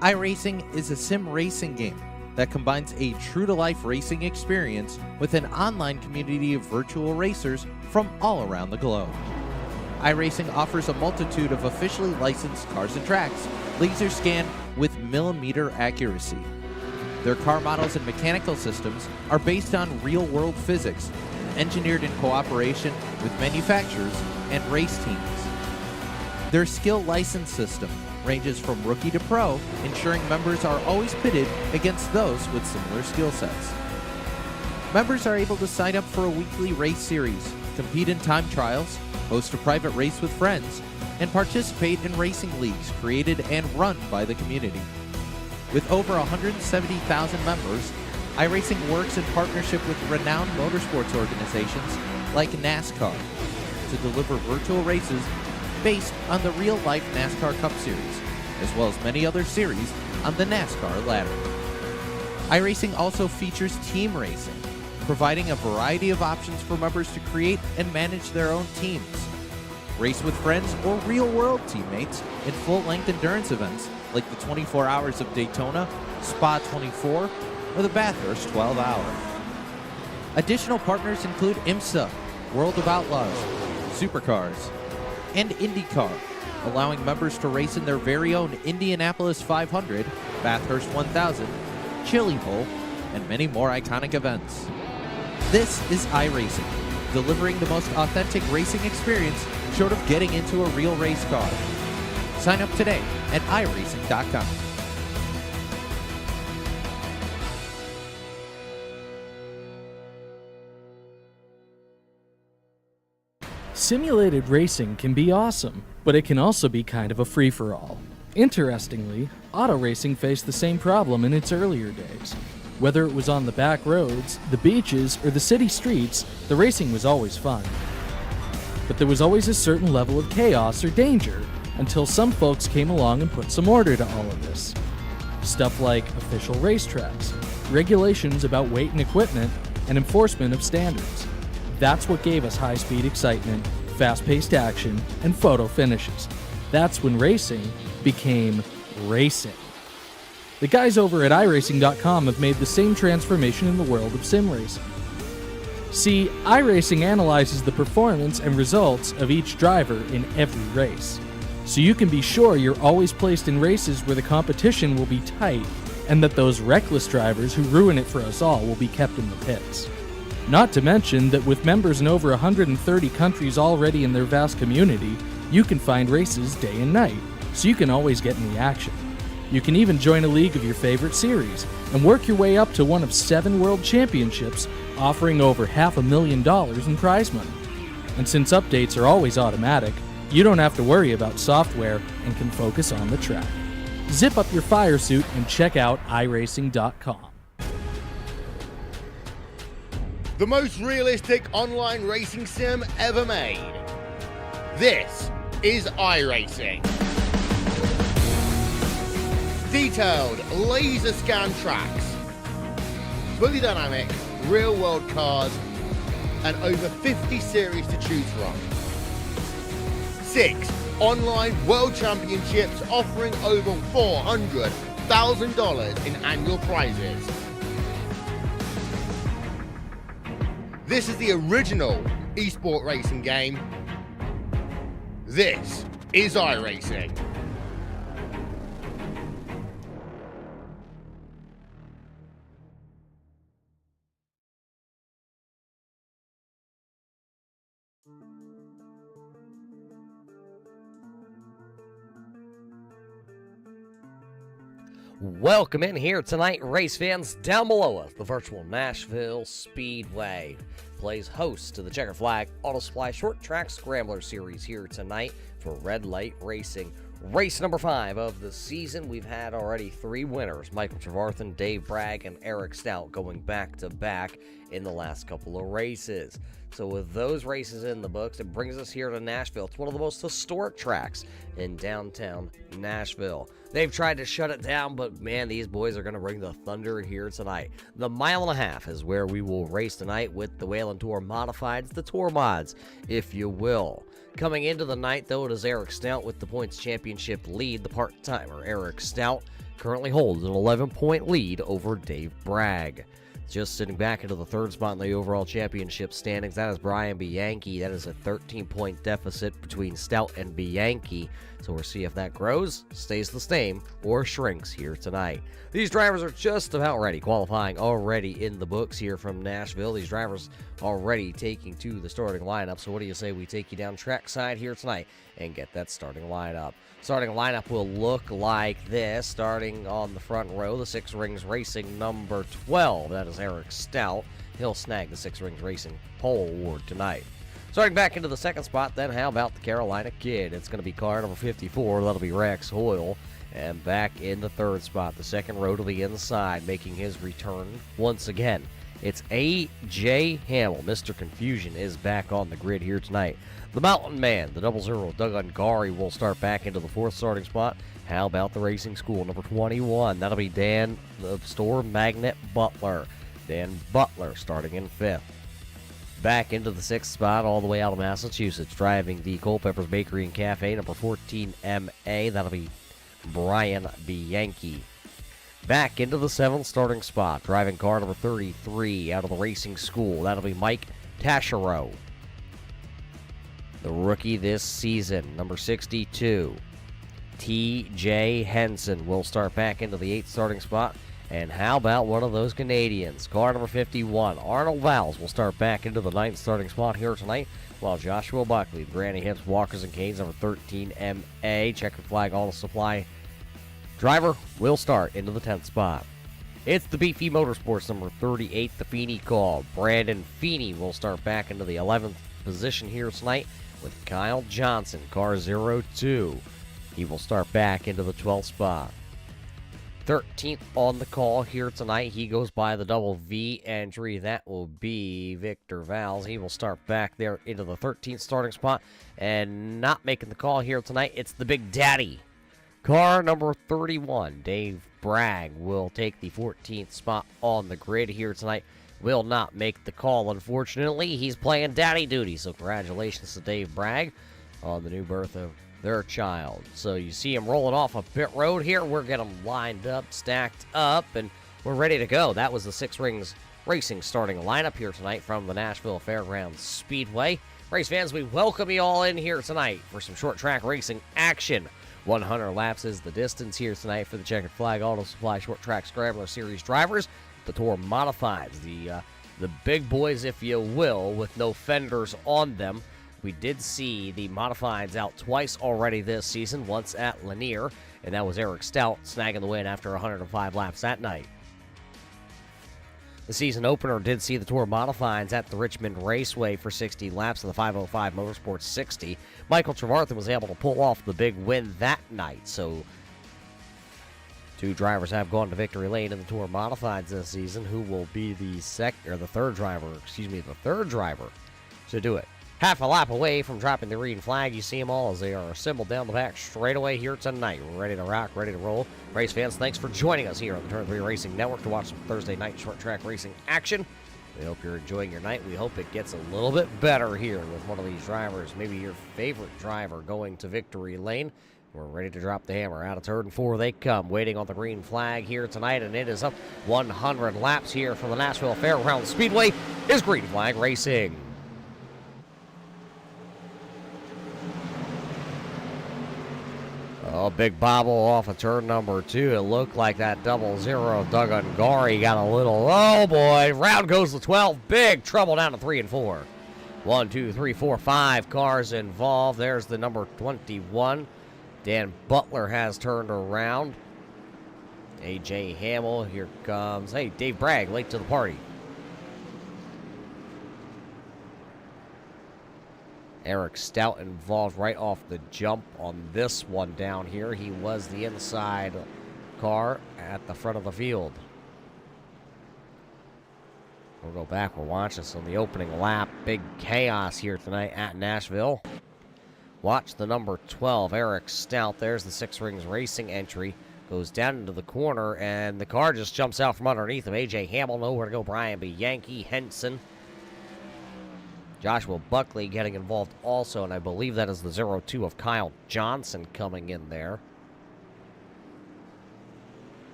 iRacing is a sim racing game that combines a true-to-life racing experience with an online community of virtual racers from all around the globe. iRacing offers a multitude of officially licensed cars and tracks, laser scanned with millimeter accuracy. Their car models and mechanical systems are based on real-world physics, engineered in cooperation with manufacturers and race teams. Their skill license system ranges from rookie to pro, ensuring members are always pitted against those with similar skill sets. Members are able to sign up for a weekly race series, compete in time trials, host a private race with friends, and participate in racing leagues created and run by the community. With over 170,000 members, iRacing works in partnership with renowned motorsports organizations like NASCAR to deliver virtual races based on the real-life NASCAR Cup Series, as well as many other series on the NASCAR ladder. iRacing also features team racing, providing a variety of options for members to create and manage their own teams. Race with friends or real-world teammates in full-length endurance events like the 24 Hours of Daytona, Spa 24, or the Bathurst 12 Hour. Additional partners include IMSA, World of Outlaws, Supercars, and IndyCar, allowing members to race in their very own Indianapolis 500, Bathurst 1000, Chili Bowl, and many more iconic events. This is iRacing, delivering the most authentic racing experience short of getting into a real race car. Sign up today at iRacing.com. Simulated racing can be awesome, but it can also be kind of a free-for-all. Interestingly, auto racing faced the same problem in its earlier days. Whether it was on the back roads, the beaches, or the city streets, the racing was always fun. But there was always a certain level of chaos or danger until some folks came along and put some order to all of this. Stuff like official racetracks, regulations about weight and equipment, and enforcement of standards. That's what gave us high-speed excitement, fast-paced action, and photo finishes. That's when racing became racing. The guys over at iRacing.com have made the same transformation in the world of sim racing. See, iRacing analyzes the performance and results of each driver in every race, so you can be sure you're always placed in races where the competition will be tight and that those reckless drivers who ruin it for us all will be kept in the pits. Not to mention that with members in over 130 countries already in their vast community, you can find races day and night, so you can always get in the action. You can even join a league of your favorite series and work your way up to one of 7 world championships, offering over $500,000 in prize money. And since updates are always automatic, you don't have to worry about software and can focus on the track. Zip up your fire suit and check out iRacing.com. The most realistic online racing sim ever made. This is iRacing. Detailed laser scan tracks, fully dynamic, real world cars, and over 50 series to choose from. 6 online world championships offering over $400,000 in annual prizes. This is the original esport racing game. This is iRacing. Welcome in here tonight, race fans. Down below us, the virtual Nashville Speedway plays host to the Checkered Flag Auto Supply Short Track Scrambler Series here tonight for Red Light Racing. Race number 5 of the season. We've had already 3 winners, Michael Trevarthen, Dave Bragg, and Eric Stout going back-to-back in the last couple of races. So with those races in the books, it brings us here to Nashville. It's one of the most historic tracks in downtown Nashville. They've tried to shut it down, but man, these boys are going to bring the thunder here tonight. The 1.5 miles is where we will race tonight with the Whelen Tour Modifieds, the Tour Mods, if you will. Coming into the night, though, it is Eric Stout with the points championship lead. The part-timer, Eric Stout, currently holds an 11-point lead over Dave Bragg. Just sitting back into the third spot in the overall championship standings, that is Brian Bianchi. That is a 13-point deficit between Stout and Bianchi. So we'll see if that grows, stays the same, or shrinks here tonight. These drivers are just about ready, qualifying already in the books here from Nashville. These drivers already taking to the starting lineup. So what do you say we take you down trackside here tonight and get that starting lineup? Starting lineup will look like this. Starting on the front row, the Six Rings Racing number 12. That is Eric Stout. He'll snag the Six Rings Racing pole award tonight. Starting back into the second spot, then how about the Carolina Kid? It's going to be car number 54. That'll be Rex Hoyle. And back in the third spot, the second row to the inside, making his return once again. It's A.J. Hamill. Mr. Confusion is back on the grid here tonight. The Mountain Man, the 00, Doug Ungari, will start back into the fourth starting spot. How about the Racing School, number 21? That'll be Dan the Store Magnet Butler. Dan Butler starting in fifth. Back into the sixth spot, all the way out of Massachusetts, driving the Culpeppers Bakery and Cafe, number 14 MA. That'll be Brian Bianchi. Back into the seventh starting spot, driving car number 33 out of the Racing School. That'll be Mike Taschereau. The rookie this season, number 62, T.J. Henson, will start back into the eighth starting spot. And how about one of those Canadians? Car number 51, Arnold Valls, will start back into the ninth starting spot here tonight, while Joshua Buckley, Granny Hips, Walkers and Canes, number 13 MA, Checkered Flag Auto Supply driver, will start into the 10th spot. It's the Beefy Motorsports, number 38, the Feeney Call. Brandon Feeney will start back into the 11th position here tonight with Kyle Johnson, car 02. He will start back into the 12th spot. 13th on the call here tonight. He goes by the double V entry. That will be Victor Valls. He will start back there into the 13th starting spot. And not making the call here tonight, it's the Big Daddy. Car number 31, Dave Bragg, will take the 14th spot on the grid here tonight. Will not make the call, unfortunately. He's playing daddy duty, so congratulations to Dave Bragg on the new birth of their child. So you see him rolling off a pit road here. We're getting them lined up, stacked up, and we're ready to go. That was the Six Rings Racing starting lineup here tonight from the Nashville Fairgrounds Speedway. Race fans, we welcome you all in here tonight for some short track racing action. 100 laps is the distance here tonight for the Checkered Flag Auto Supply Short Track Scrambler Series drivers. The Tour Modifieds, the big boys, if you will, with no fenders on them. We did see the Modifieds out twice already this season, once at Lanier, and that was Eric Stout snagging the win after 105 laps that night. The season opener did see the Tour Modifieds at the Richmond Raceway for 60 laps of the 505 Motorsports 60. Michael Trevarthen was able to pull off the big win that night, so two drivers have gone to victory lane in the Tour Modifieds this season. Who will be the third driver to do it? Half a lap away from dropping the green flag. You see them all as they are assembled down the back straightaway here tonight. We're ready to rock, ready to roll. Race fans, thanks for joining us here on the Turn 3 Racing Network to watch some Thursday night short track racing action. We hope you're enjoying your night. We hope it gets a little bit better here with one of these drivers, maybe your favorite driver, going to victory lane. We're ready to drop the hammer. Out of turn 4 they come, waiting on the green flag here tonight, and it is up 100 laps here from the Nashville Fairgrounds Speedway. Is green flag racing. Oh, big bobble off of turn number 2. It looked like that 00 Doug Ungari got a little, oh boy, round goes the 12. Big trouble down to 3 and 4. 1, 2, 3, 4, 5 cars involved. There's the number 21. Dan Butler has turned around. A.J. Hamill, here comes, hey, Dave Bragg, late to the party. Eric Stout involved right off the jump on this one down here. He was the inside car at the front of the field. We'll go back. We'll watch this on the opening lap. Big chaos here tonight at Nashville. Watch the number 12, Eric Stout. There's the Six Rings Racing entry. Goes down into the corner, and the car just jumps out from underneath him. A.J. Hamill, nowhere to go. Brian Bianchi, Henson. Joshua Buckley getting involved also, and I believe that is the 02 of Kyle Johnson coming in there.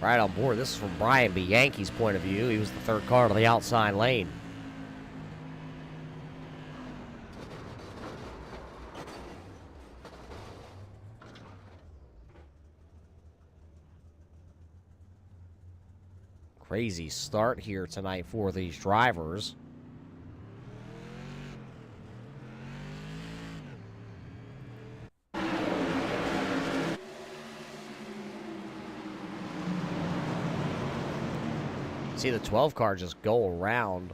right on board. This is from Brian Bianchi's point of view. He was the third car to the outside lane. Crazy start here tonight for these drivers. See the 12 car just go around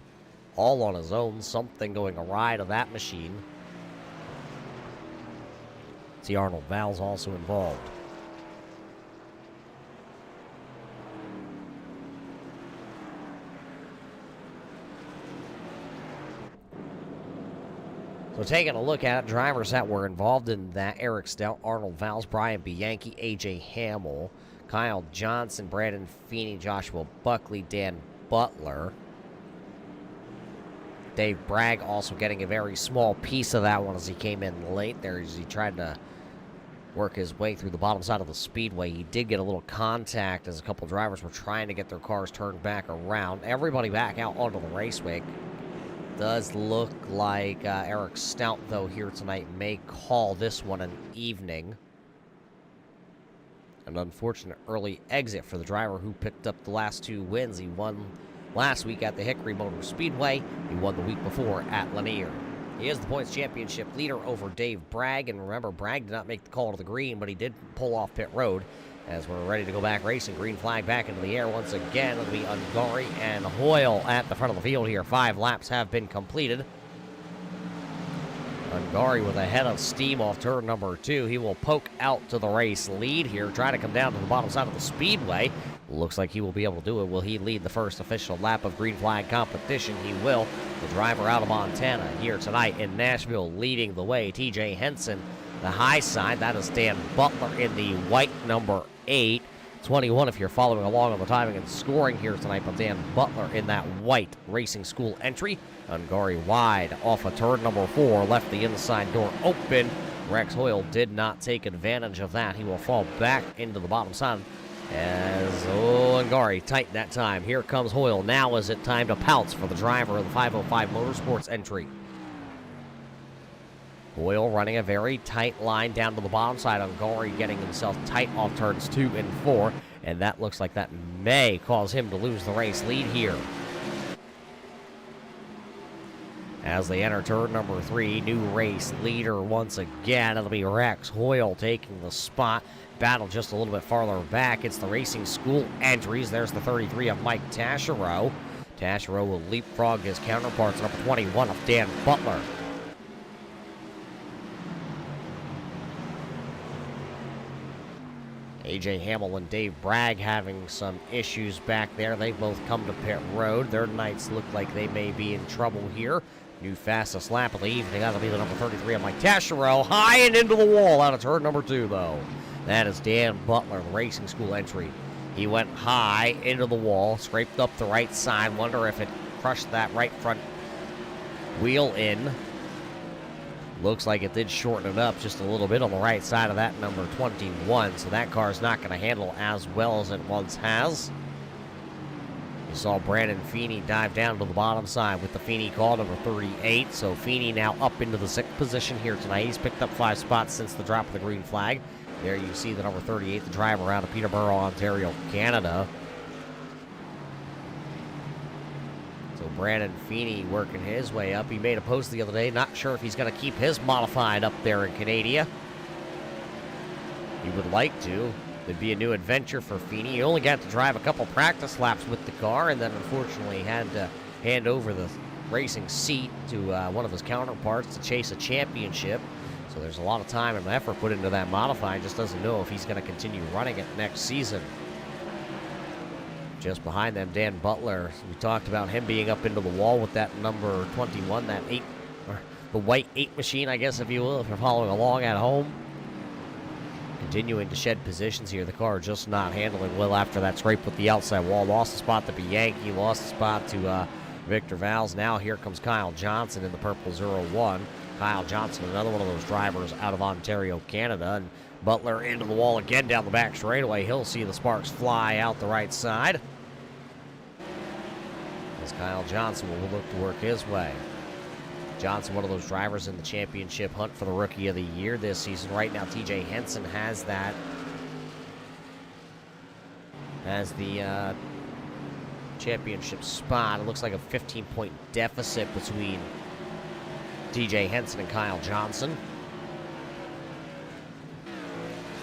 all on his own. Something going awry to that machine. See Arnold Val's also involved. So taking a look at it, drivers that were involved in that: Eric Stout, Arnold Valls, Brian Bianchi, A.J. Hamill, Kyle Johnson, Brandon Feeney, Joshua Buckley, Dan Butler. Dave Bragg also getting a very small piece of that one as he came in late there as he tried to work his way through the bottom side of the speedway. He did get a little contact as a couple drivers were trying to get their cars turned back around. Everybody back out onto the raceway. Does look like Eric Stout, though, here tonight may call this one an evening. An unfortunate early exit for the driver who picked up the last two wins. He won last week at the Hickory Motor Speedway. He won the week before at Lanier. He is the points championship leader over Dave Bragg. And remember, Bragg did not make the call to the green, but he did pull off pit road. As we're ready to go back racing, green flag back into the air once again. It'll be Ungari and Hoyle at the front of the field here. 5 laps have been completed. Ungari with a head of steam off turn number 2. He will poke out to the race lead here, try to come down to the bottom side of the speedway. Looks like he will be able to do it. Will he lead the first official lap of green flag competition? He will. The driver out of Montana here tonight in Nashville leading the way. TJ Henson, the high side. That is Dan Butler in the white number 8. 21 if you're following along on the timing and scoring here tonight, but Dan Butler in that white Racing School entry. Ungari wide off of turn number 4, left the inside door open. Rex Hoyle did not take advantage of that. He will fall back into the bottom side as Ungari tight that time. Here comes Hoyle. Now is it time to pounce for the driver of the 505 Motorsports entry. Hoyle running a very tight line down to the bottom side. Ungari getting himself tight off turns 2 and 4, and that looks like that may cause him to lose the race lead here. As they enter turn number 3, new race leader once again. It'll be Rex Hoyle taking the spot. Battle just a little bit farther back. It's the Racing School entries. There's the 33 of Mike Taschereau. Taschereau will leapfrog his counterparts. Number 21 of Dan Butler. A.J. Hamill and Dave Bragg having some issues back there. They both come to pit road. Their nights look like they may be in trouble here. New fastest lap of the evening. That'll be the number 33 of Mike Taschereau. High and into the wall out of turn number 2, though. That is Dan Butler, the Racing School entry. He went high into the wall, scraped up the right side. Wonder if it crushed that right front wheel in. Looks like it did shorten it up just a little bit on the right side of that number 21, so that car is not going to handle as well as it once has. You saw Brandon Feeney dive down to the bottom side with the Feeney call, number 38, so Feeney now up into the 6th position here tonight. He's picked up 5 spots since the drop of the green flag. There you see the number 38, the driver out of Peterborough, Ontario, Canada. Brandon Feeney working his way up. He made a post the other day. Not sure if he's going to keep his modified up there in Canada. He would like to. It'd be a new adventure for Feeney. He only got to drive a couple practice laps with the car and then unfortunately had to hand over the racing seat to one of his counterparts to chase a championship. So there's a lot of time and effort put into that modified. Just doesn't know if he's going to continue running it next season. Just behind them, Dan Butler. We talked about him being up into the wall with that number 21, that 8, or the white 8 machine, I guess, if you will, if you're following along at home. Continuing to shed positions here. The car just not handling well after that scrape with the outside wall. Lost the spot to Bianchi, lost the spot to Victor Valls. Now here comes Kyle Johnson in the purple 01. Kyle Johnson, another one of those drivers out of Ontario, Canada. And Butler into the wall again down the back straightaway. He'll see the sparks fly out the right side. As Kyle Johnson will look to work his way. Johnson, one of those drivers in the championship hunt for the Rookie of the Year this season. Right now, TJ Henson has that. Has the championship spot. It looks like a 15-point deficit between TJ Henson and Kyle Johnson.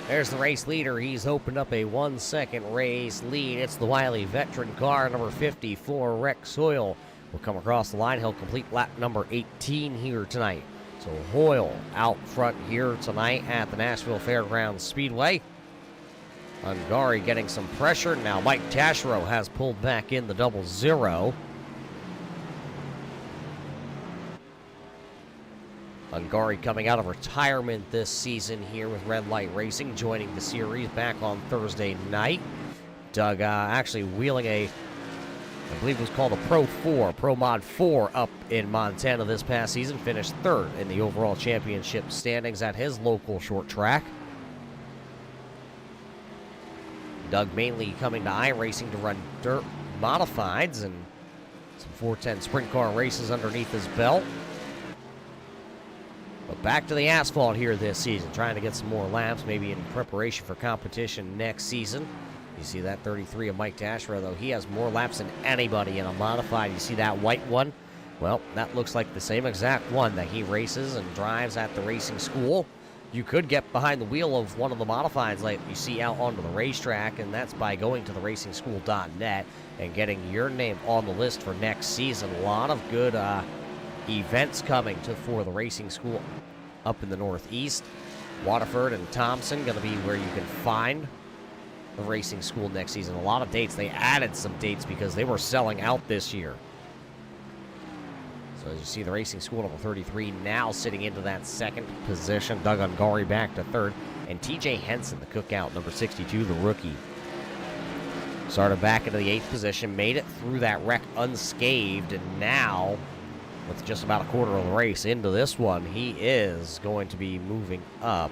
There's the race leader. He's opened up a 1-second race lead. It's the wily veteran car, number 54, Rex Hoyle. Will come across the line. He'll complete lap number 18 here tonight. So Hoyle out front here tonight at the Nashville Fairgrounds Speedway. Ungari getting some pressure. Now Mike Taschereau has pulled back in the 00. Ungari coming out of retirement this season here with Red Light Racing, joining the series back on Thursday night. Doug actually wheeling a, I believe it was called a Pro Mod 4 up in Montana this past season. Finished third in the overall championship standings at his local short track. Doug mainly coming to iRacing to run dirt modifieds and some 410 sprint car races underneath his belt. But back to the asphalt here this season, trying to get some more laps, maybe in preparation for competition next season. You see that 33 of Mike Taschereau, though. He has more laps than anybody in a modified. You see that white one? Well, that looks like the same exact one that he races and drives at the racing school. You could get behind the wheel of one of the modifieds like you see out onto the racetrack, and that's by going to the racingschool.net and getting your name on the list for next season. A lot of good events coming for the racing school up in the Northeast. Waterford and Thompson going to be where you can find the racing school next season. A lot of dates. They added some dates because they were selling out this year. So as you see, the racing school number 33 now sitting into that second position. Doug Ungari back to third. And TJ Henson, the cookout, number 62, the rookie. Started back into the 8th position, made it through that wreck unscathed, and now, with just about a quarter of the race into this one, he is going to be moving up.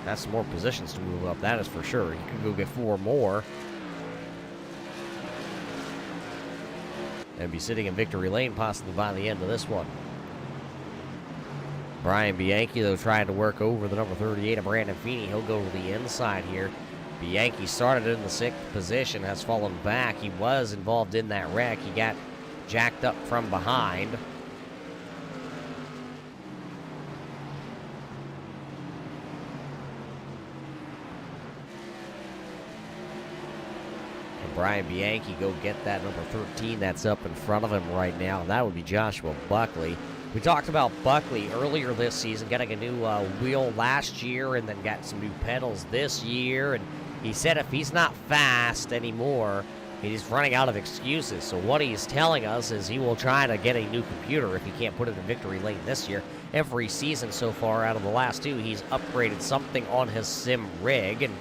That's some more positions to move up, that is for sure. He could go get 4 more. And be sitting in victory lane possibly by the end of this one. Brian Bianchi, though, trying to work over the number 38 of Brandon Feeney. He'll go to the inside here. Bianchi started in the 6th position, has fallen back. He was involved in that wreck. He got jacked up from behind. And Brian Bianchi go get that number 13 that's up in front of him right now. That would be Joshua Buckley. We talked about Buckley earlier this season, getting a new wheel last year and then got some new pedals this year. And he said if he's not fast anymore, he's running out of excuses. So what he's telling us is he will try to get a new computer if he can't put it in victory lane this year. Every season so far out of the last 2, he's upgraded something on his sim rig. And,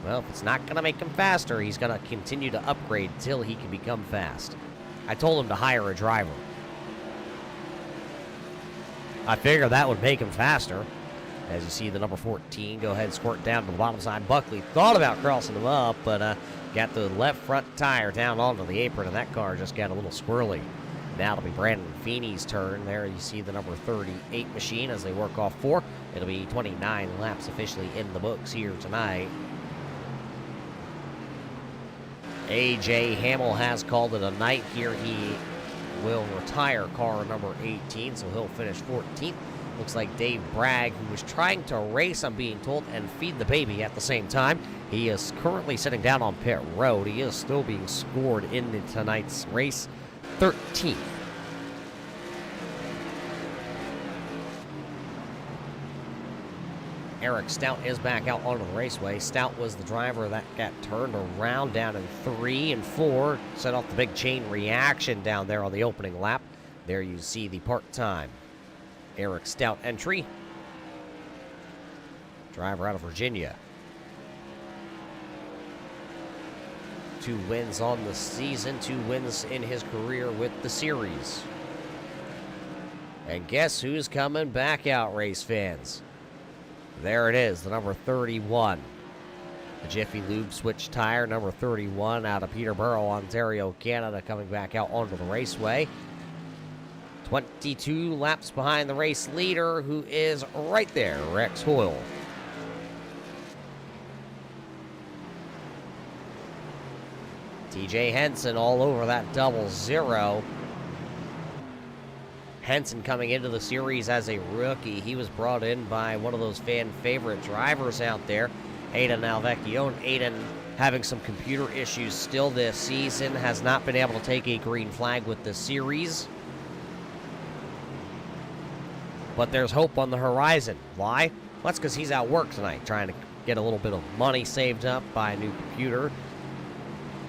well, if it's not going to make him faster, he's going to continue to upgrade until he can become fast. I told him to hire a driver. I figured that would make him faster. As you see the number 14 go ahead and squirt down to the bottom side. Buckley thought about crossing him up, but got the left front tire down onto the apron, and that car just got a little squirrely. Now it'll be Brandon Feeney's turn. There you see the number 38 machine as they work off 4. It'll be 29 laps officially in the books here tonight. A.J. Hamill has called it a night here. He will retire car number 18, so he'll finish 14th. Looks like Dave Bragg, who was trying to race, I'm being told, and feed the baby at the same time. He is currently sitting down on pit road. He is still being scored in tonight's race, 13th. Eric Stout is back out onto the raceway. Stout was the driver that got turned around down in 3 and 4. Set off the big chain reaction down there on the opening lap. There you see the part-time Eric Stout entry. Driver out of Virginia. 2 wins on the season, 2 wins in his career with the series. And guess who's coming back out, race fans? There it is, the number 31. The Jiffy Lube switch tire, number 31, out of Peterborough, Ontario, Canada, coming back out onto the raceway. 22 laps behind the race leader, who is right there, Rex Hoyle. TJ Henson all over that 00. Henson coming into the series as a rookie. He was brought in by one of those fan favorite drivers out there, Aiden Alvecchione. Aiden having some computer issues still this season, has not been able to take a green flag with the series. But there's hope on the horizon. Why? Well, that's because he's at work tonight trying to get a little bit of money saved up by a new computer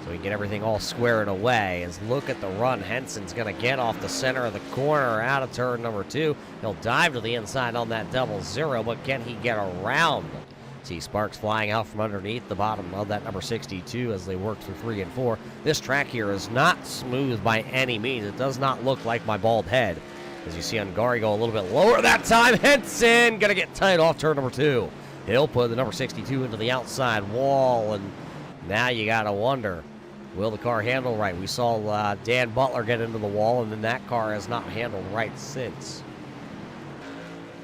so he can get everything all squared away. As look at the run, Henson's going to get off the center of the corner out of turn number 2. He'll dive to the inside on that 00, but can he get around? See Sparks flying out from underneath the bottom of that number 62 as they work through 3 and 4. This track here is not smooth by any means. It does not look like my bald head. As you see Ungari go a little bit lower that time, Henson going to get tight off turn number 2. He'll put the number 62 into the outside wall, and now you got to wonder, will the car handle right? We saw Dan Butler get into the wall, and then that car has not handled right since.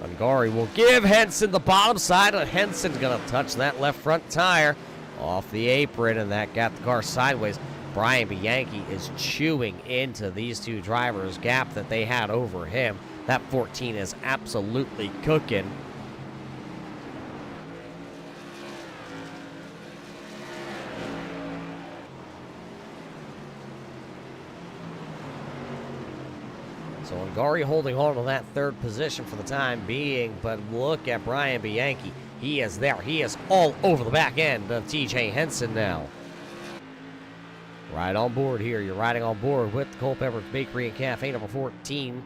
Ungari will give Henson the bottom side, and Henson's going to touch that left front tire off the apron, and that got the car sideways. Brian Bianchi is chewing into these two drivers' gap that they had over him. That 14 is absolutely cooking. So Ungari holding on to that third position for the time being, but look at Brian Bianchi. He is there. He is all over the back end of TJ Henson now. Right on board here. You're riding on board with Culpeper's Bakery and Cafe, number 14.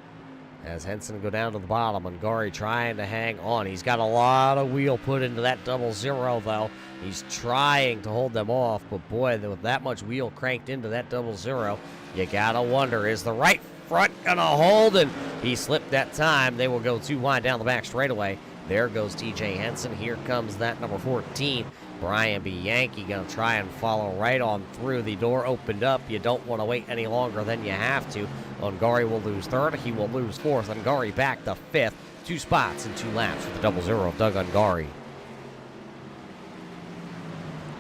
As Henson go down to the bottom, Ungari trying to hang on. He's got a lot of wheel put into that 00, though. He's trying to hold them off, but boy, with that much wheel cranked into that 00, you gotta wonder, is the right front gonna hold? And he slipped that time. They will go too wide down the back straightaway. There goes TJ Henson. Here comes that number 14. Brian Bianchi going to try and follow right on through. The door opened up. You don't want to wait any longer than you have to. Ungari will lose third. He will lose fourth. Ungari back to fifth. 2 spots and 2 laps for the 00 of Doug Ungari.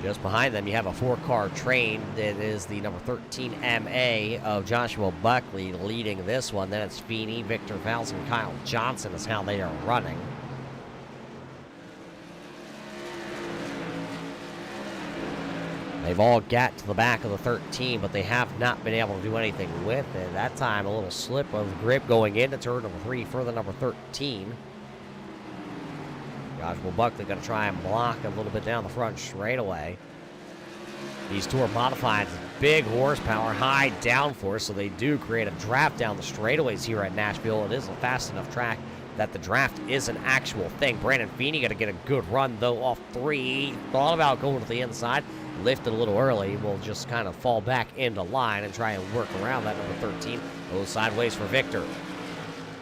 Just behind them, you have a 4-car train. It is the number 13 MA of Joshua Buckley leading this one. Then it's Feeney, Victor Fouls, and Kyle Johnson is how they are running. They've all got to the back of the 13, but they have not been able to do anything with it. That time, a little slip of grip going into turn number 3 for the number 13. Joshua Buckley going to try and block a little bit down the front straightaway. These Tour Modifieds, big horsepower, high downforce, so they do create a draft down the straightaways here at Nashville. It is a fast enough track that the draft is an actual thing. Brandon Feeney got to get a good run, though, off 3. Thought about going to the inside. Lifted a little early, will just kind of fall back into line and try and work around that number 13. Goes sideways for Victor.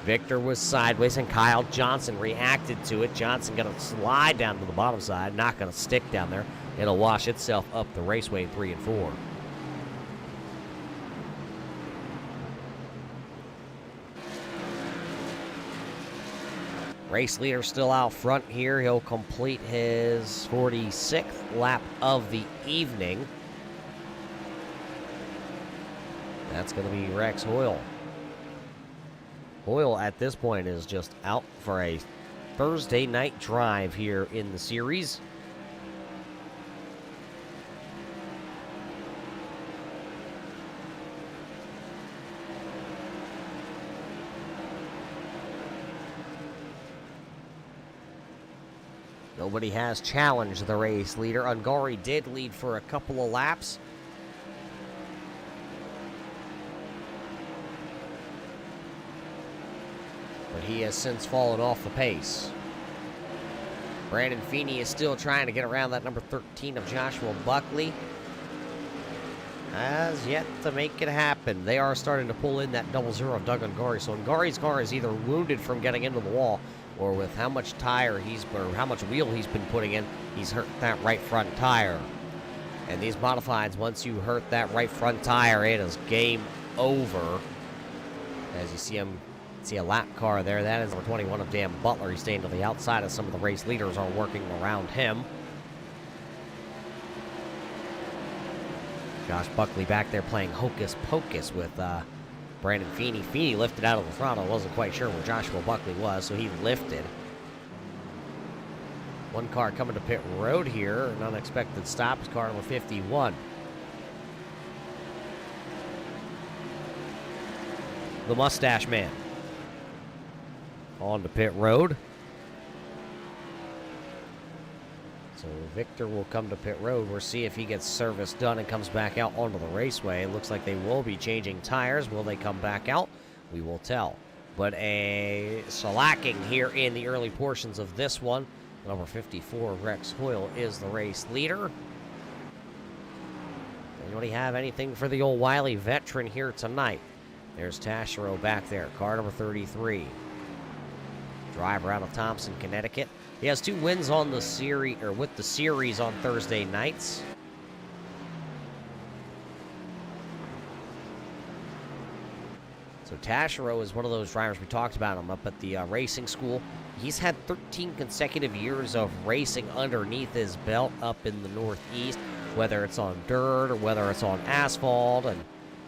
Victor was sideways, and Kyle Johnson reacted to it. Johnson going to slide down to the bottom side, not going to stick down there. It'll wash itself up the raceway in 3 and 4. Race leader still out front here. He'll complete his 46th lap of the evening. That's going to be Rex Hoyle. Hoyle at this point is just out for a Thursday night drive here in the series. Nobody has challenged the race leader. Ungari did lead for a couple of laps. But he has since fallen off the pace. Brandon Feeney is still trying to get around that number 13 of Joshua Buckley. has yet to make it happen. They are starting to pull in that 00 Doug Ungari. So Ungari's car is either wounded from getting into the wall, or with how much how much wheel he's been putting in, he's hurt that right front tire. And these modifieds, once you hurt that right front tire, it is game over. As you see a lap car there. That is number 21 of Dan Butler. He's staying to the outside as some of the race leaders are working around him. Josh Buckley back there playing hocus pocus with Brandon Feeney. Feeney lifted out of the throttle. Wasn't quite sure where Joshua Buckley was, so he lifted. One car coming to pit road here. An unexpected stop is car number 51. The Mustache Man on to pit road. So Victor will come to pit road. We'll see if he gets service done and comes back out onto the raceway. It looks like they will be changing tires. Will they come back out? We will tell. But a shellacking here in the early portions of this one. Number 54, Rex Hoyle, is the race leader. Anybody have anything for the old Wiley veteran here tonight? There's Taschereau back there, car number 33. Driver out of Thompson, Connecticut. He has 2 wins on the series, or with the series on Thursday nights. So Taschereau is one of those drivers, we talked about him up at the racing school. He's had 13 consecutive years of racing underneath his belt up in the Northeast, whether it's on dirt or whether it's on asphalt. And,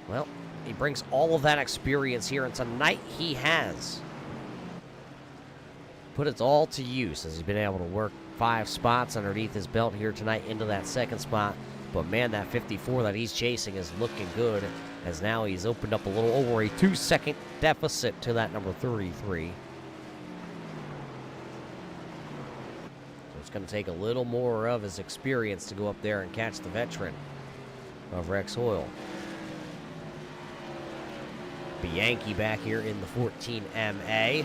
well, he brings all of that experience here, and tonight he has put it all to use as he's been able to work 5 spots underneath his belt here tonight into that second spot. But, man, that 54 that he's chasing is looking good, as now he's opened up a little over a 2-second deficit to that number 33. So it's going to take a little more of his experience to go up there and catch the veteran of Rex Hoyle. Bianchi back here in the 14 MA.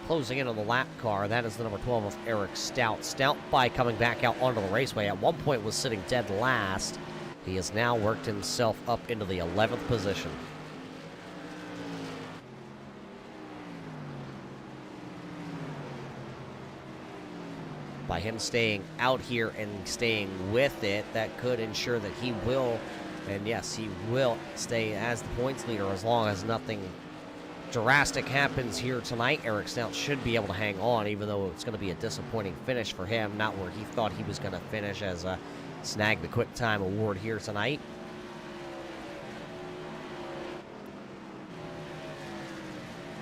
Closing in on the lap car, that is the number 12 of Eric Stout. Stout, by coming back out onto the raceway, at one point was sitting dead last. He has now worked himself up into the 11th position. By him staying out here and staying with it, that could ensure that he will, and yes, he will stay as the points leader as long as nothing drastic happens here tonight. Eric Stout should be able to hang on, even though it's going to be a disappointing finish for him. Not where he thought he was going to finish, as snag the quick time award here tonight.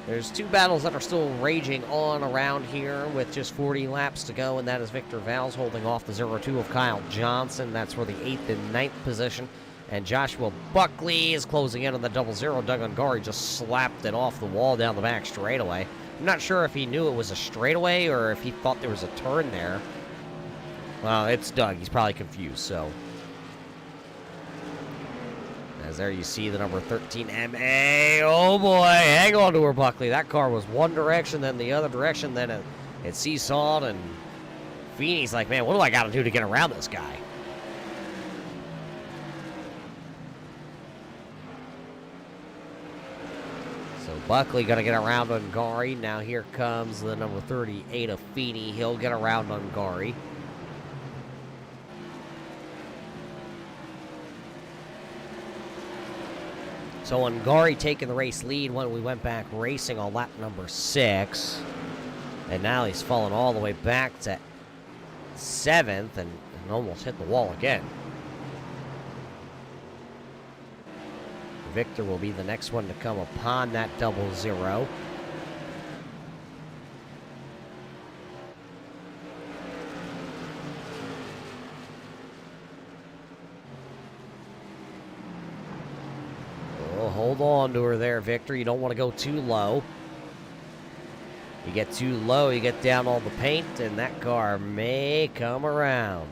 There's 2 battles that are still raging on around here with just 40 laps to go, and that is Victor Valls holding off the 02 of Kyle Johnson. That's for the 8th and 9th position. And Joshua Buckley is closing in on the 00. Doug Ungari just slapped it off the wall down the back straightaway. I'm not sure if he knew it was a straightaway or if he thought there was a turn there. Well, it's Doug. He's probably confused, so. As there you see the number 13 MA. Oh, boy. Hang on to her, Buckley. That car was one direction, then the other direction, then it seesawed, and Feeney's like, man, what do I got to do to get around this guy? Buckley going to get around Ungari. Now here comes the number 38 of Feeney. He'll get around Ungari. So Ungari taking the race lead when we went back racing on lap number 6. And now he's fallen all the way back to 7th and almost hit the wall again. Victor will be the next one to come upon that 00. Oh, hold on to her there, Victor. You don't want to go too low. You get too low, you get down all the paint, and that car may come around.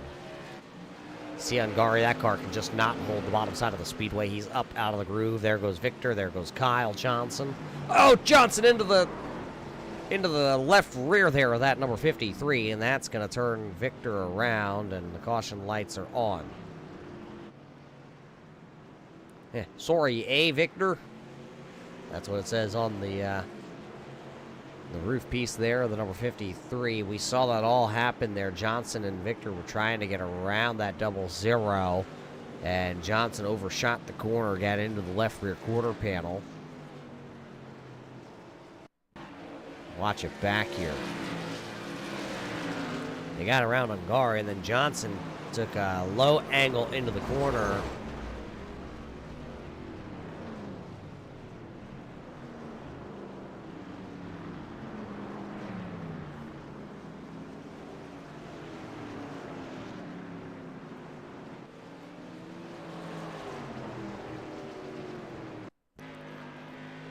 See Ungari, that car can just not hold the bottom side of the speedway. He's up out of the groove. There goes Victor. There goes Kyle Johnson. Oh, Johnson into the into the left rear there of that number 53, and that's going to turn Victor around, and the caution lights are on. Sorry, Victor. That's what it says on the roof piece there of the number 53. We saw that all happen there. Johnson and Victor were trying to get around that 00, and Johnson overshot the corner, got into the left rear quarter panel. Watch it back here. They got around Ungari, and then Johnson took a low angle into the corner.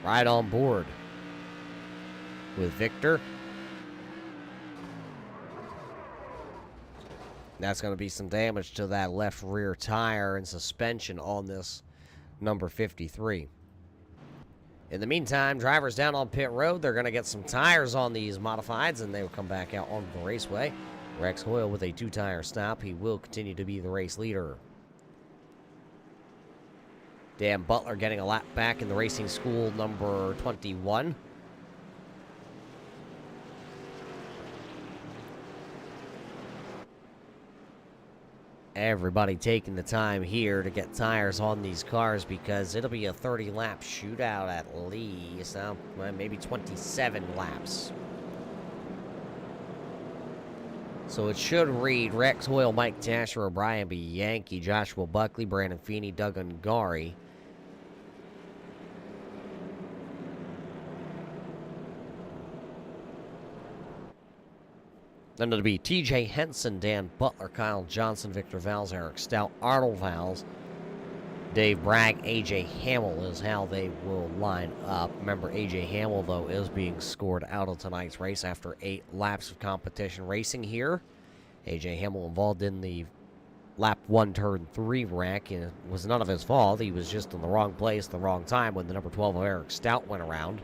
Right on board with Victor. That's going to be some damage to that left rear tire and suspension on this number 53. In the meantime, drivers down on pit road, they're going to get some tires on these modifieds, and they will come back out on the raceway. Rex Hoyle with a 2-tire stop. He will continue to be the race leader. Dan Butler getting a lap back in the racing school number 21. Everybody taking the time here to get tires on these cars because it'll be a 30-lap shootout at least. Maybe 27 laps. So it should read Rex Hoyle, Mike Tasher, Brian Bianchi, Joshua Buckley, Brandon Feeney, Doug Ungari. Then it'll be TJ Henson, Dan Butler, Kyle Johnson, Victor Valls, Eric Stout, Arnold Valls, Dave Bragg, AJ Hamill is how they will line up. Remember, AJ Hamill, though, is being scored out of tonight's race after 8 laps of competition racing here. AJ Hamill involved in the lap 1, turn 3 wreck. It was none of his fault. He was just in the wrong place at the wrong time when the number 12 of Eric Stout went around.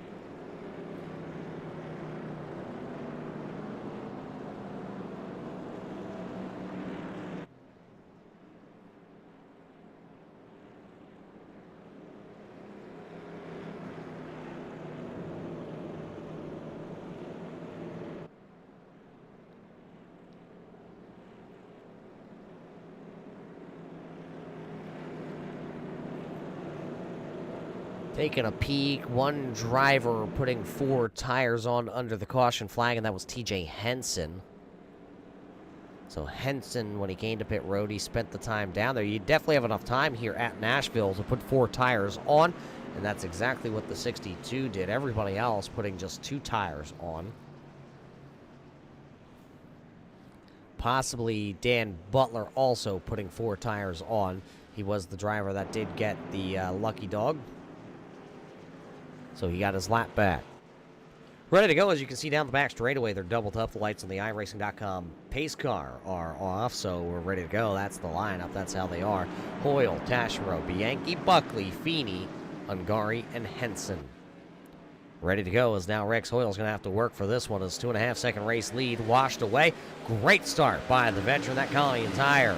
Taking a peek, one driver putting 4 tires on under the caution flag, and that was TJ Henson. So Henson, when he came to pit road, he spent the time down there. You definitely have enough time here at Nashville to put 4 tires on, and that's exactly what the 62 did. Everybody else putting just 2 tires on. Possibly Dan Butler also putting 4 tires on. He was the driver that did get the lucky dog. So he got his lap back. Ready to go. As you can see down the back straightaway, they're doubled up. The lights on the iRacing.com pace car are off, so we're ready to go. That's the lineup. That's how they are. Hoyle, Taschereau, Bianchi, Buckley, Feeney, Ungari, and Henson. Ready to go as now Rex Hoyle's going to have to work for this one. His 2.5-second race lead washed away. Great start by the veteran, that Colleen Tire.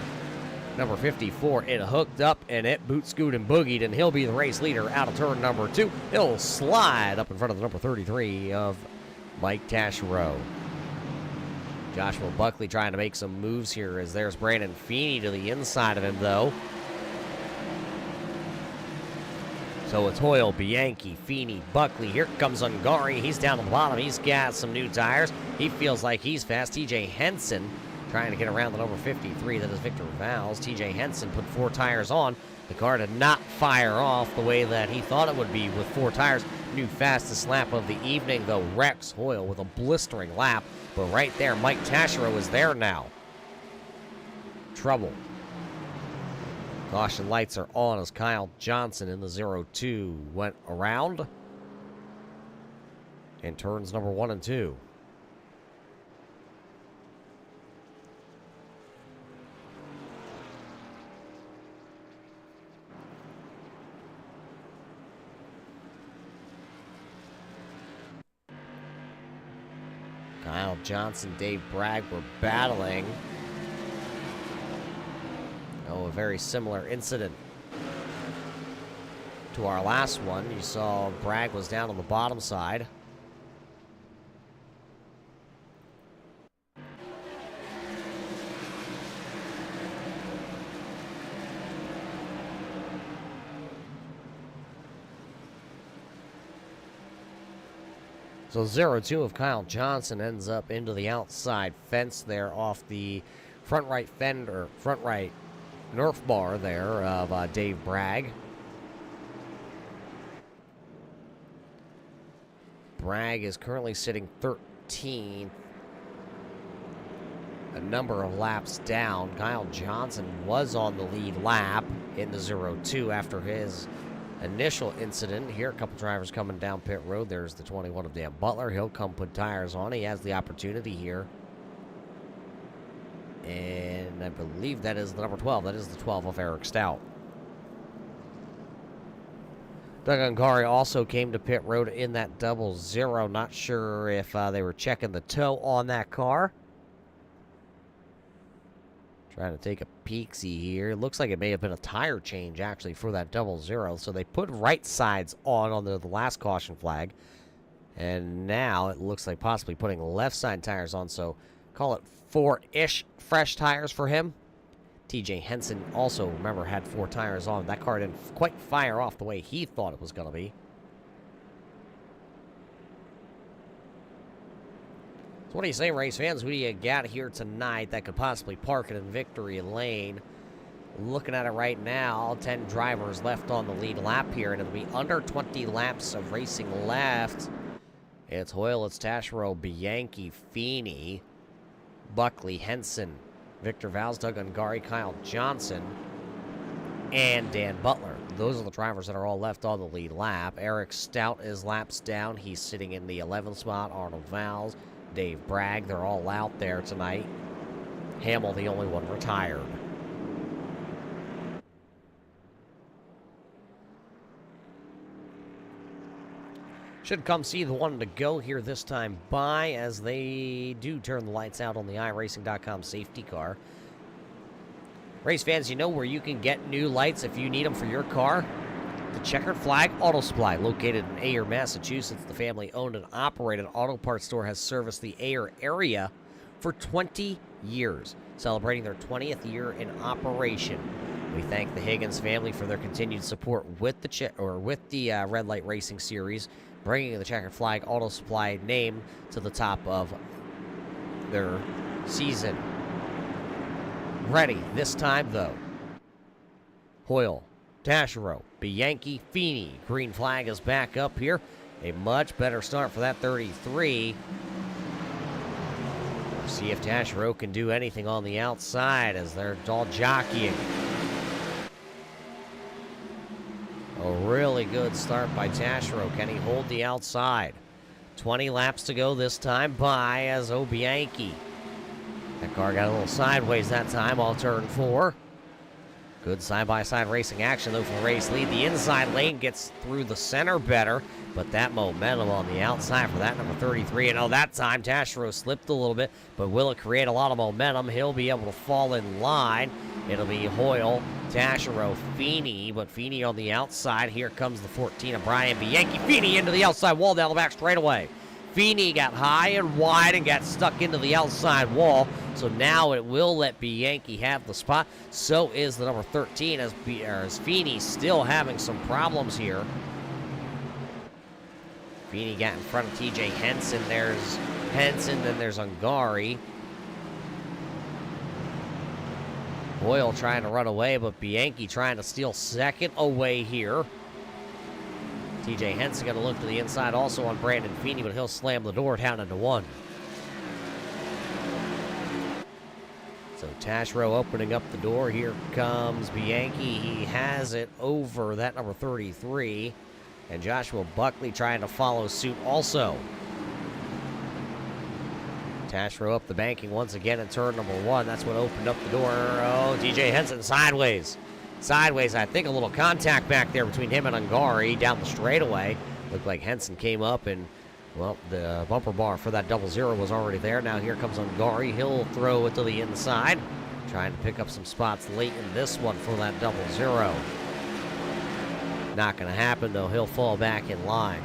Number 54, it hooked up and it boot scooted and boogied, and he'll be the race leader out of turn number 2. He'll slide up in front of the number 33 of Mike Taschereau. Joshua Buckley trying to make some moves here as there's Brandon Feeney to the inside of him, though. So it's Hoyle, Bianchi, Feeney, Buckley. Here comes Ungari. He's down to the bottom. He's got some new tires. He feels like he's fast. TJ Henson trying to get around the number 53. That is Victor Valls. TJ Henson put 4 tires on. The car did not fire off the way that he thought it would be with 4 tires. New fastest lap of the evening, though. Rex Hoyle with a blistering lap. But right there, Mike Taschereau is there now. Trouble. Caution lights are on as Kyle Johnson in the 02 went around. And turns number 1 and 2. Kyle Johnson, Dave Bragg were battling. Oh, a very similar incident to our last one. You saw Bragg was down on the bottom side. So 0-2 of Kyle Johnson ends up into the outside fence there off the front right fender, front right Nerf bar there of Dave Bragg. Bragg is currently sitting 13th, a number of laps down. Kyle Johnson was on the lead lap in the 0-2 after his initial incident. Here, a couple drivers coming down pit road. There's the 21 of Dan Butler. He'll come put tires on. He has the opportunity here. And I believe that is the number 12. That is the 12 of Eric Stout. Doug Ungari also came to pit road in that 00. Not sure if they were checking the toe on that car. Trying to take a peek-see here. Looks like it may have been a tire change, actually, for that 00. So they put right sides on the last caution flag. And now it looks like possibly putting left side tires on. So call it 4-ish fresh tires for him. TJ Henson also, remember, had 4 tires on. That car didn't quite fire off the way he thought it was going to be. So what do you say, race fans? Who do you got here tonight that could possibly park it in victory lane? Looking at it right now, 10 drivers left on the lead lap here, and it'll be under 20 laps of racing left. It's Hoyle, it's Taschereau, Bianchi, Feeney, Buckley, Henson, Victor Vals, Doug Ungari, Kyle Johnson, and Dan Butler. Those are the drivers that are all left on the lead lap. Eric Stout is laps down. He's sitting in the 11th spot. Arnold Vals, Dave Bragg, they're all out there tonight. Hamill, the only one retired. Should come see the one to go here this time by, as they do turn the lights out on the iRacing.com safety car. Race fans, you know where you can get new lights if you need them for your car? The Checkered Flag Auto Supply, located in Ayer, Massachusetts. The family-owned and operated auto parts store has serviced the Ayer area for 20 years, celebrating their 20th year in operation. We thank the Higgins family for their continued support with the Red Light Racing Series, bringing the Checkered Flag Auto Supply name to the top of their season. Ready this time, though. Hoyle, Taschereau, Bianchi, Feeney. Green flag is back up here. A much better start for that 33. See if Taschereau can do anything on the outside as they're all jockeying. A really good start by Taschereau. Can he hold the outside? 20 laps to go this time by as Bianchi. That car got a little sideways that time on turn 4. Good side-by-side racing action, though, for the race lead. The inside lane gets through the center better, but that momentum on the outside for that number 33. And that time Taschereau slipped a little bit, but will it create a lot of momentum? He'll be able to fall in line. It'll be Hoyle, Taschereau, Feeney, but Feeney on the outside. Here comes the 14 of Brian Bianchi. Feeney into the outside wall down the back straightaway. Feeney got high and wide and got stuck into the outside wall. So now it will let Bianchi have the spot. So is the number 13 as Feeney still having some problems here. Feeney got in front of TJ Henson. There's Henson, then there's Ungari. Hoyle trying to run away, but Bianchi trying to steal second away here. TJ Henson going to look to the inside also on Brandon Feeney, but he'll slam the door down into 1. So Taschereau opening up the door. Here comes Bianchi. He has it over that number 33. And Joshua Buckley trying to follow suit also. Taschereau up the banking once again in turn number 1. That's what opened up the door. Oh, TJ Henson sideways. Sideways, I think a little contact back there between him and Ungari down the straightaway. Looked like Henson came up and Well, the bumper bar for that 00 was already there. Now here comes Ungari. He'll throw it to the inside, trying to pick up some spots late in this one for that 00. Not going to happen, though. He'll fall back in line.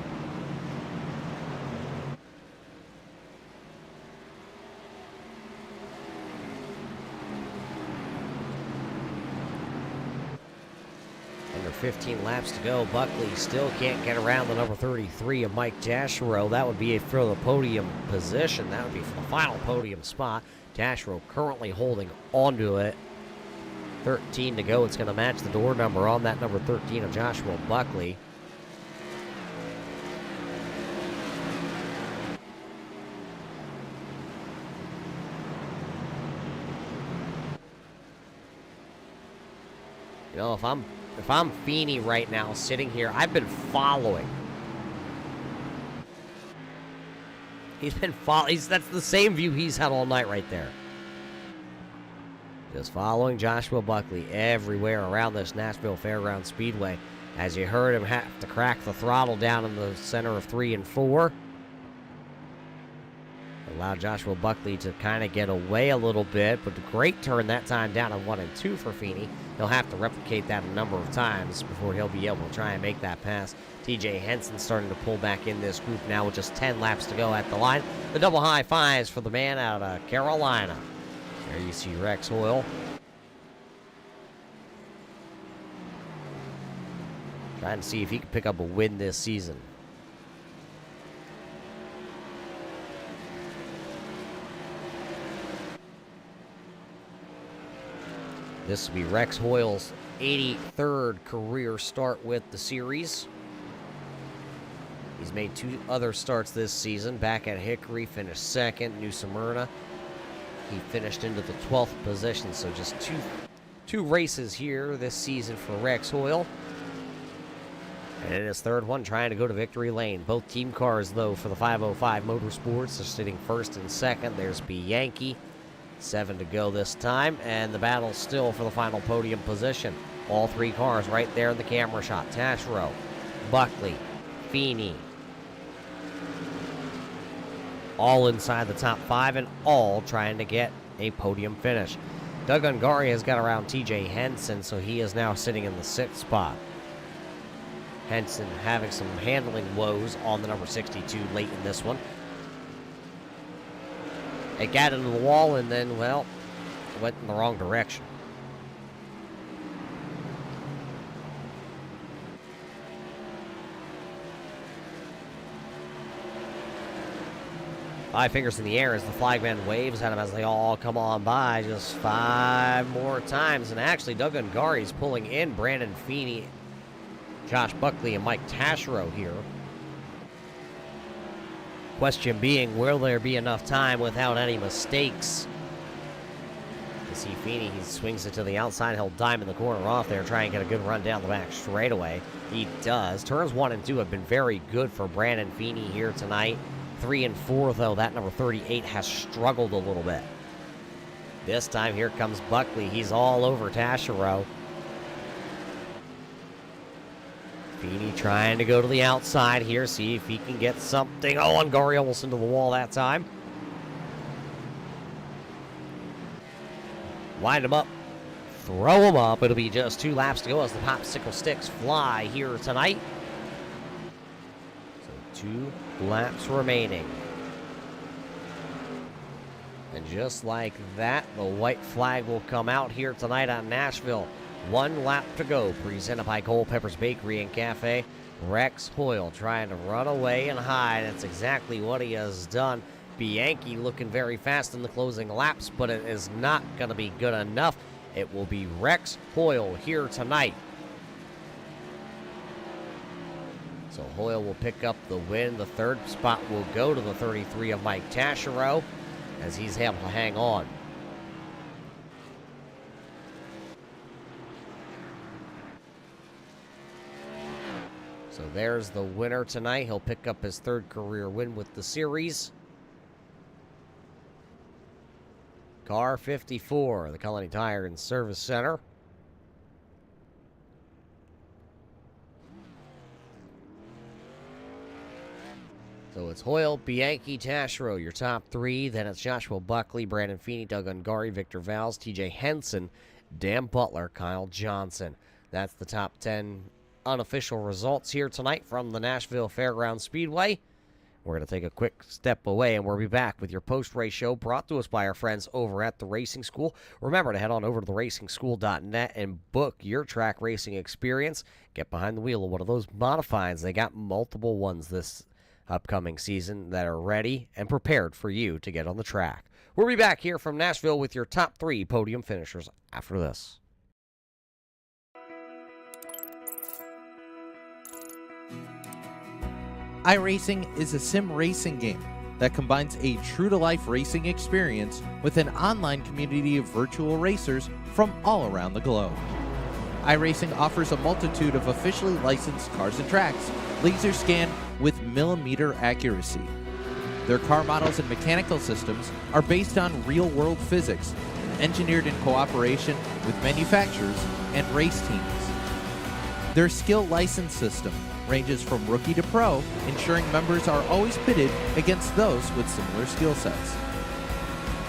Under 15 laps to go. Buckley still can't get around the number 33 of Mike Taschereau. That would be for the podium position. That would be for the final podium spot. Taschereau currently holding onto it. 13 to go. It's going to match the door number on that number 13 of Joshua Buckley. You know, if I'm Feeney right now sitting here, I've been following. He's been following. That's the same view he's had all night right there. Just following Joshua Buckley everywhere around this Nashville Fairgrounds Speedway. As you heard him have to crack the throttle down in the center of 3 and 4. Allowed Joshua Buckley to kind of get away a little bit, but a great turn that time down to 1 and 2 for Feeney. He'll have to replicate that a number of times before he'll be able to try and make that pass. TJ Henson starting to pull back in this group now with just 10 laps to go at the line. The double high fives for the man out of Carolina. There you see Rex Hoyle. Trying to see if he can pick up a win this season. This will be Rex Hoyle's 83rd career start with the series. He's made 2 other starts this season. Back at Hickory, finished 2nd. New Smyrna, he finished into the 12th position. So just two races here this season for Rex Hoyle. And in his 3rd one, trying to go to victory lane. Both team cars, though, for the 505 Motorsports are sitting 1st and 2nd. There's Bianchi. 7 to go this time, and the battle still for the final podium position. All 3 cars right there in the camera shot. Taschereau, Buckley, Feeney. All inside the top 5 and all trying to get a podium finish. Doug Ungari has got around TJ Henson, so he is now sitting in the 6th spot. Henson having some handling woes on the number 62 late in this one. It got into the wall and then, well, went in the wrong direction. Five fingers in the air as the flagman waves at him as they all come on by just 5 more times. And actually, Doug Ungari is pulling in Brandon Feeney, Josh Buckley, and Mike Taschereau here. Question being, will there be enough time without any mistakes? You see Feeney, he swings it to the outside. He'll dime in the corner off there, try and get a good run down the back straightaway. He does. Turns 1 and 2 have been very good for Brandon Feeney here tonight. 3 and 4, though, that number 38 has struggled a little bit. This time, here comes Buckley. He's all over Taschereau. Feeney trying to go to the outside here, see if he can get something. Oh, Ungari almost into the wall that time. Wind him up, throw him up. It'll be just 2 laps to go as the popsicle sticks fly here tonight. So 2 laps remaining. And just like that, the white flag will come out here tonight on Nashville. 1 lap to go, presented by Culpepper's Bakery and Cafe. Rex Hoyle trying to run away and hide. That's exactly what he has done. Bianchi looking very fast in the closing laps, but it is not going to be good enough. It will be Rex Hoyle here tonight. So Hoyle will pick up the win. The 3rd spot will go to the 33 of Mike Taschereau as he's able to hang on. So there's the winner tonight. He'll pick up his 3rd career win with the series. Car 54, the Colony Tire and Service Center. So it's Hoyle, Bianchi, Taschereau, your top three. Then it's Joshua Buckley, Brandon Feeney, Doug Ungari, Victor Valls, TJ Henson, Dan Butler, Kyle Johnson. That's the top 10 unofficial results here tonight from the Nashville Fairgrounds Speedway. We're going to take a quick step away, and we'll be back with your post-race show brought to us by our friends over at the Racing School. Remember to head on over to theracingschool.net and book your track racing experience. Get behind the wheel of one of those modifieds. They got multiple ones this upcoming season that are ready and prepared for you to get on the track. We'll be back here from Nashville with your top 3 podium finishers after this. iRacing is a sim racing game that combines a true-to-life racing experience with an online community of virtual racers from all around the globe. iRacing offers a multitude of officially licensed cars and tracks, laser scanned with millimeter accuracy. Their car models and mechanical systems are based on real-world physics, engineered in cooperation with manufacturers and race teams. Their skill license system ranges from rookie to pro, ensuring members are always pitted against those with similar skill sets.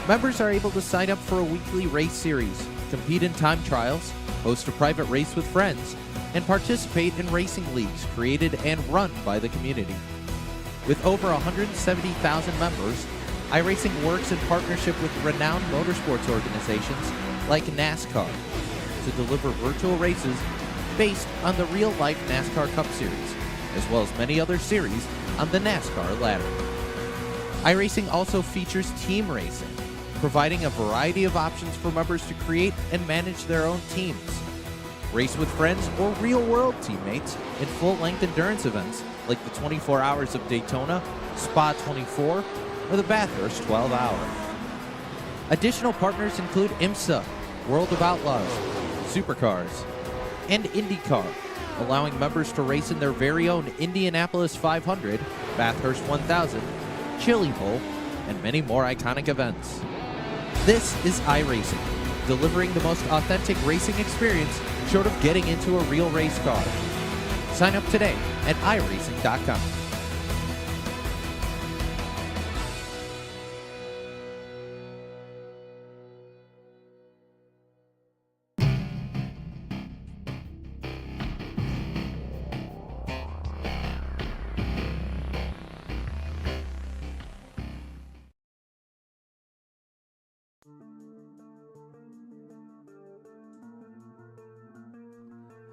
Members are able to sign up for a weekly race series, compete in time trials, host a private race with friends, and participate in racing leagues created and run by the community. With over 170,000 members, iRacing works in partnership with renowned motorsports organizations like NASCAR to deliver virtual races based on the real-life NASCAR Cup Series, as well as many other series on the NASCAR ladder. iRacing also features team racing, providing a variety of options for members to create and manage their own teams. Race with friends or real-world teammates in full-length endurance events like the 24 Hours of Daytona, Spa 24, or the Bathurst 12 Hour. Additional partners include IMSA, World of Outlaws, Supercars, and IndyCar, allowing members to race in their very own Indianapolis 500, Bathurst 1000, Chili Bowl, and many more iconic events. This is iRacing, delivering the most authentic racing experience short of getting into a real race car. Sign up today at iRacing.com.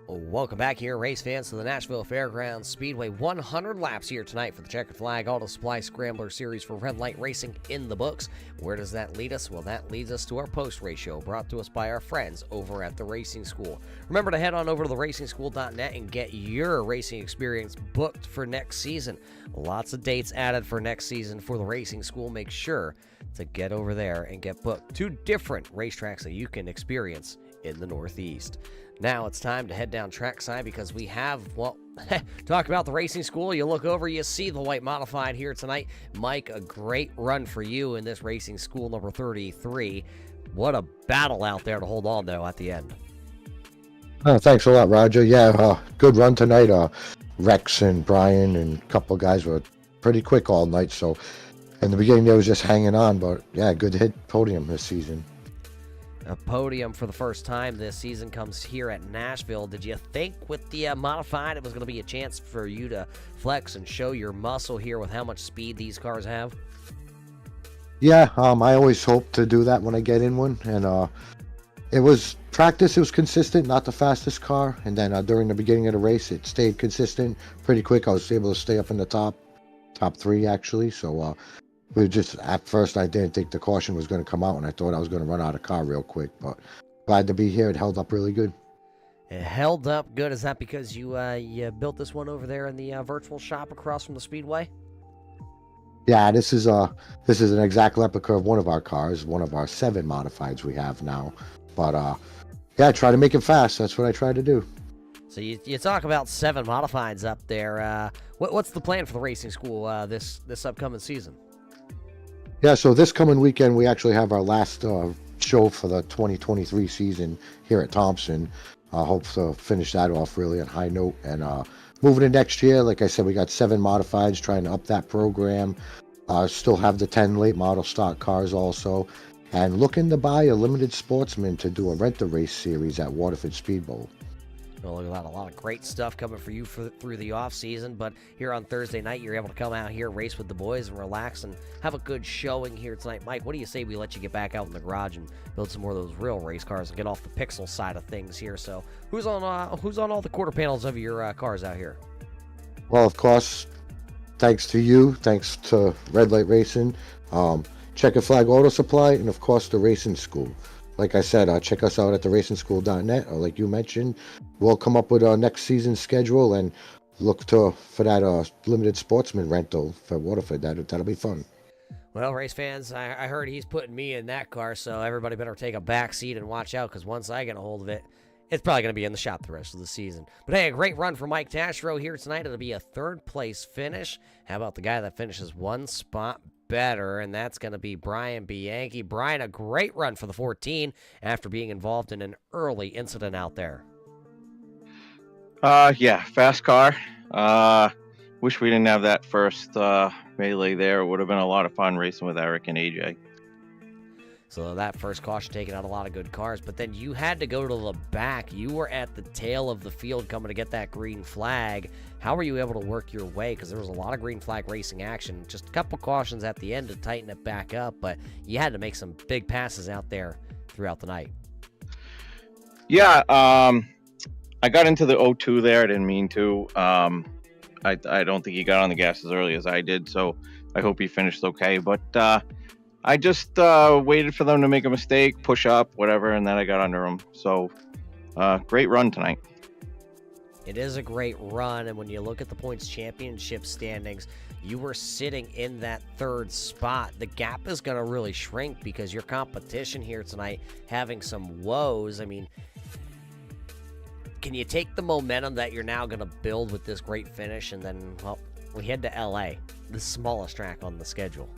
Welcome back here, race fans, to the Nashville Fairgrounds Speedway. 100 laps here tonight for the Checkered Flag Auto Supply Scrambler Series for Red Light Racing in the books. Where does that lead us? Well, that leads us to our post-race show brought to us by our friends over at the Racing School. Remember to head on over to theracingschool.net and get your racing experience booked for next season. Lots of dates added for next season for the Racing School. Make sure to get over there and get booked. 2 different racetracks that you can experience in the Northeast. Now it's time to head down trackside because we have, well, talk about the Racing School. You look over, you see the white modified here tonight. Mike, a great run for you in this Racing School number 33. What a battle out there to hold on, though, at the end. Thanks a lot, Roger. Yeah, good run tonight. Rex and Brian and a couple of guys were pretty quick all night. So in the beginning, they was just hanging on. But, yeah, good to hit podium this season. A podium for the first time this season comes here at Nashville. Did you think with the modified it was going to be a chance for you to flex and show your muscle here with how much speed these cars have? Yeah, I always hope to do that when I get in one. And it was practice. It was consistent, not the fastest car. And then during the beginning of the race, it stayed consistent pretty quick. I was able to stay up in the top 3, actually. So we just, at first, I didn't think the caution was going to come out, and I thought I was going to run out of car real quick. But glad to be here. It held up really good. It held up good. Is that because you built this one over there in the virtual shop across from the Speedway? Yeah, this is an exact replica of one of our cars, one of our 7 modifieds we have now. But yeah, I try to make it fast. That's what I try to do. So you talk about 7 modifieds up there. What's the plan for the Racing School this upcoming season? Yeah, so this coming weekend, we actually have our last show for the 2023 season here at Thompson. I hope to finish that off really on a high note. And moving to next year, like I said, we got 7 modifieds, trying to up that program. Still have the 10 late model stock cars also. And looking to buy a limited sportsman to do a rent-a-race series at Waterford Speed Bowl. Well, look at that. A lot of great stuff coming for you through the off season. But here on Thursday night, you're able to come out here, race with the boys, and relax and have a good showing here tonight. Mike, what do you say we let you get back out in the garage and build some more of those real race cars and get off the pixel side of things here? So, who's on all the quarter panels of your cars out here? Well, of course, thanks to you, thanks to Red Light Racing, Checkered Flag Auto Supply, and of course the Racing School. Like I said, check us out at theracingschool.net, or like you mentioned, we'll come up with our next season's schedule and look for that limited sportsman rental for Waterford. That'll be fun. Well, race fans, I heard he's putting me in that car, so everybody better take a back seat and watch out, because once I get a hold of it, it's probably going to be in the shop the rest of the season. But hey, a great run for Mike Tashro here tonight. It'll be a third-place finish. How about the guy that finishes one spot better, and that's going to be Brian Bianchi. Brian, a great run for the 14 after being involved in an early incident out there. Yeah, fast car. Wish we didn't have that first melee there. It would have been a lot of fun racing with Eric and AJ. So that first caution taking out a lot of good cars, but then you had to go to the back. You were at the tail of the field coming to get that green flag. How were you able to work your way? Because there was a lot of green flag racing action. Just a couple cautions at the end to tighten it back up, but you had to make some big passes out there throughout the night. Yeah, I got into the 0-2 there. I didn't mean to. I don't think he got on the gas as early as I did, so I hope he finished okay. But I just waited for them to make a mistake, push up, whatever, and then I got under them. So, great run tonight. It is a great run, and when you look at the points championship standings, you were sitting in that third spot. The gap is going to really shrink because your competition here tonight having some woes. I mean, can you take the momentum that you're now going to build with this great finish, and then, well, we head to LA, the smallest track on the schedule?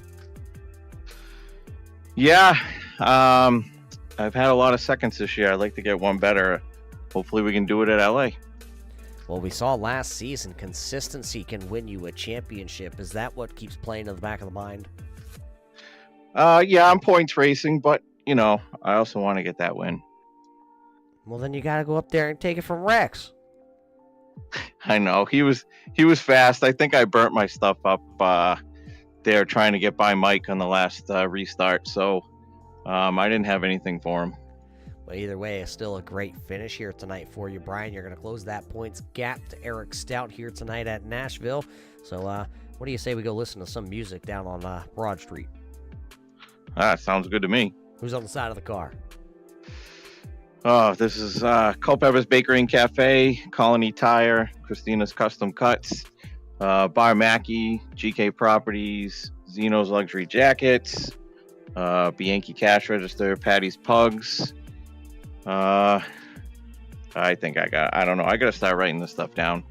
Yeah, I've had a lot of seconds this year. I'd like to get one better. Hopefully we can do it at LA. Well, we saw last season consistency can win you a championship. Is that what keeps playing in the back of the mind? Yeah, I'm points racing, but, you know, I also want to get that win. Well, then you got to go up there and take it from Rex. I know. He was fast. I think I burnt my stuff up there trying to get by Mike on the last restart, so I didn't have anything for him. But either way, it's still a great finish here tonight for you, Brian. You're going to close that points gap to Eric Stout here tonight at Nashville. So what do you say we go listen to some music down on Broad Street? Sounds good to me. Who's on the side of the car? Oh, this is Culpeper's Bakery and Cafe, Colony Tire, Christina's Custom Cuts, Bar Mackey, GK Properties, Zeno's Luxury Jackets, Bianchi Cash Register, Patty's Pugs. I think I don't know. I got to start writing this stuff down.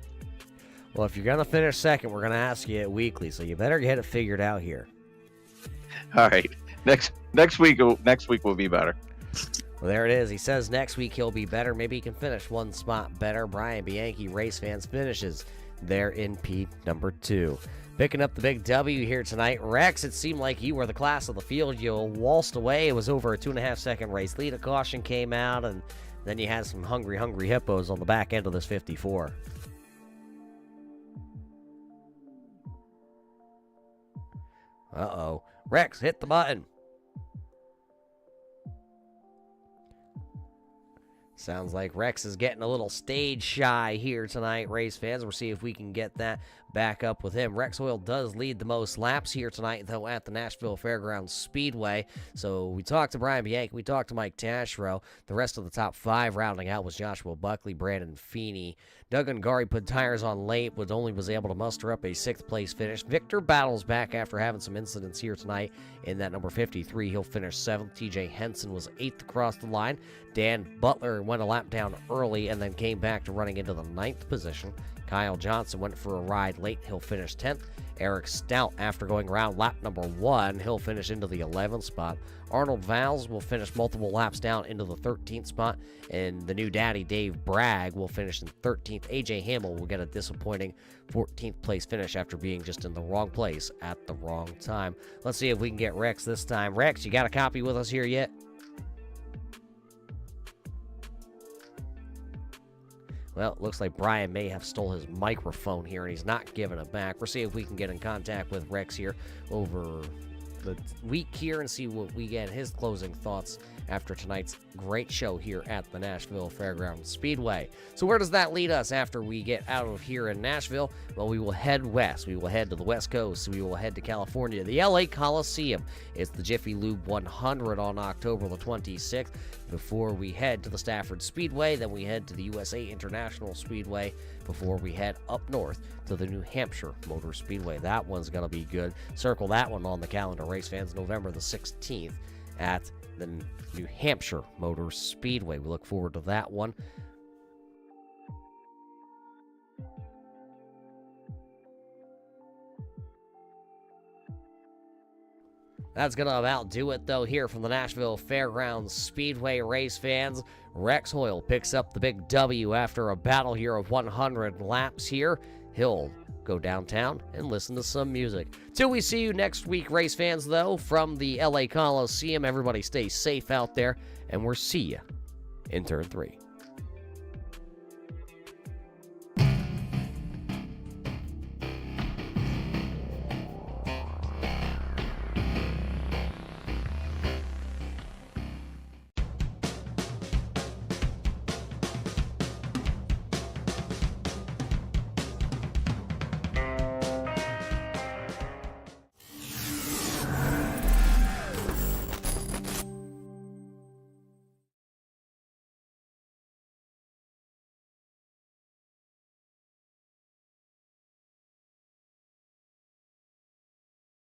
Well, if you're going to finish second, we're going to ask you it weekly, so you better get it figured out here. All right. Next week will be better. Well, there it is. He says next week he'll be better. Maybe he can finish one spot better. Brian Bianchi, Race Fans, finishes there in P number 2. Picking up the big W here tonight. Rex, it seemed like you were the class of the field. You waltzed away. It was over a 2.5-second race lead. A caution came out, and then you had some hungry hippos on the back end of this 54. Uh-oh. Rex, hit the button. Sounds like Rex is getting a little stage shy here tonight, race fans. We'll see if we can get that back up with him. Rex Oil does lead the most laps here tonight, though, at the Nashville Fairgrounds Speedway. So we talked to Brian Bianchi, we talked to Mike Tashro. The rest of the top 5 rounding out was Joshua Buckley, Brandon Feeney. Doug Ungari put tires on late, but only was able to muster up a 6th place finish. Victor Battles back after having some incidents here tonight in that number 53. He'll finish 7th. TJ Henson was 8th across the line. Dan Butler went a lap down early and then came back to running into the 9th position. Kyle Johnson went for a ride late. He'll finish 10th. Eric Stout, after going around lap number 1, he'll finish into the 11th spot. Arnold Valls will finish multiple laps down into the 13th spot, and the new daddy, Dave Bragg, will finish in 13th. AJ Hamill will get a disappointing 14th place finish after being just in the wrong place at the wrong time. Let's see if we can get Rex this time. Rex, you got a copy with us here yet? Well, it looks like Brian may have stole his microphone here, and he's not giving it back. We'll see if we can get in contact with Rex here over the week here and see what we get his closing thoughts after tonight's great show here at the Nashville Fairgrounds Speedway. So where does that lead us after we get out of here in Nashville? Well, we will head west. We will head to the West Coast. We will head to California. The LA Coliseum. It's the Jiffy Lube 100 on October the 26th. Before we head to the Stafford Speedway, then we head to the USA International Speedway before we head up north to the New Hampshire Motor Speedway. That one's going to be good. Circle that one on the calendar, race fans, November the 16th at the New Hampshire Motor Speedway. We look forward to that one. That's going to about do it, though, here from the Nashville Fairgrounds Speedway. Race fans, Rex Hoyle picks up the big W after a battle here of 100 laps here. He'll go downtown and listen to some music. Till we see you next week, race fans, though, from the LA Coliseum. Everybody stay safe out there, and we'll see you in turn 3.